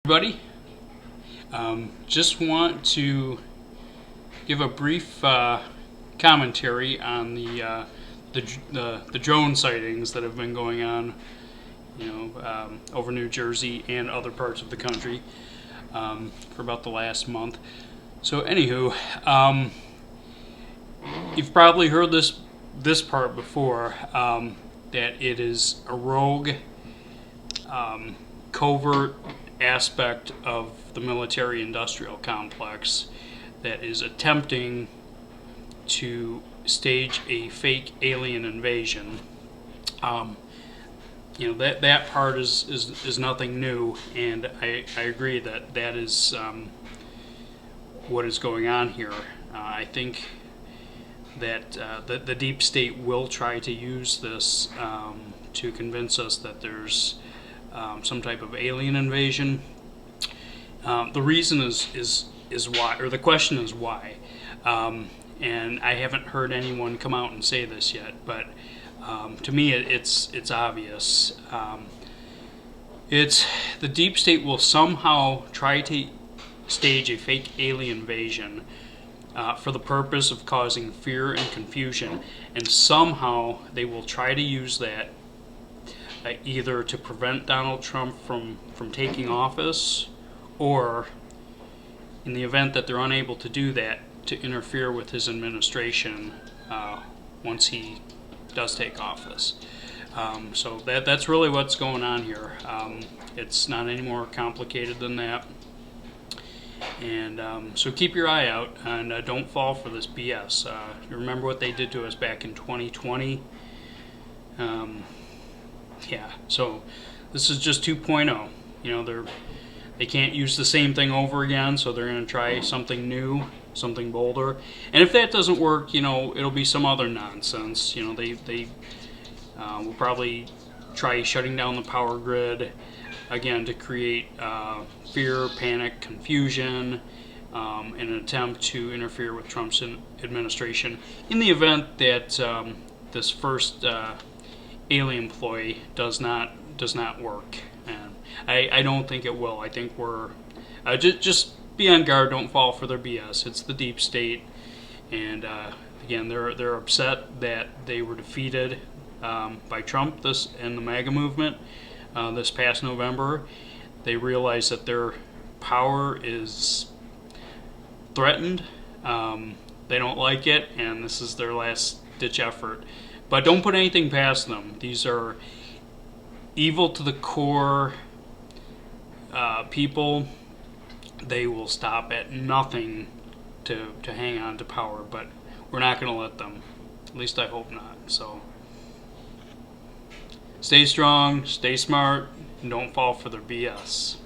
Everybody, just want to give a brief commentary on the drone sightings that have been going on, over New Jersey and other parts of the country for about the last month. So, anywho, you've probably heard this part before, that it is a rogue, covert aspect of the military-industrial complex that is attempting to stage a fake alien invasion. That part is nothing new, and I agree that is what is going on here. I think that the deep state will try to use this to convince us that there's some type of alien invasion. The reason is why, or the question is why. And I haven't heard anyone come out and say this yet, but to me it's obvious. It's the deep state will somehow try to stage a fake alien invasion for the purpose of causing fear and confusion, and somehow they will try to use that either to prevent Donald Trump from taking office, or in the event that they're unable to do that, to interfere with his administration once he does take office. So that's really what's going on here. It's not any more complicated than that. And so keep your eye out, and don't fall for this BS. You remember what they did to us back in 2020? So this is just 2.0. They can't use the same thing over again, so they're going to try something new, something bolder. And if that doesn't work, it'll be some other nonsense. They will probably try shutting down the power grid again to create fear, panic, confusion, in an attempt to interfere with Trump's administration. In the event that this first alien ploy does not work, and I don't think it will. I think we're just be on guard. Don't fall for their BS. It's the deep state, and again, they're upset that they were defeated by Trump and the MAGA movement this past November. They realize that their power is threatened. They don't like it, and this is their last ditch effort. But don't put anything past them. These are evil to the core people. They will stop at nothing to hang on to power, but we're not going to let them. At least I hope not. So stay strong, stay smart, and don't fall for their BS.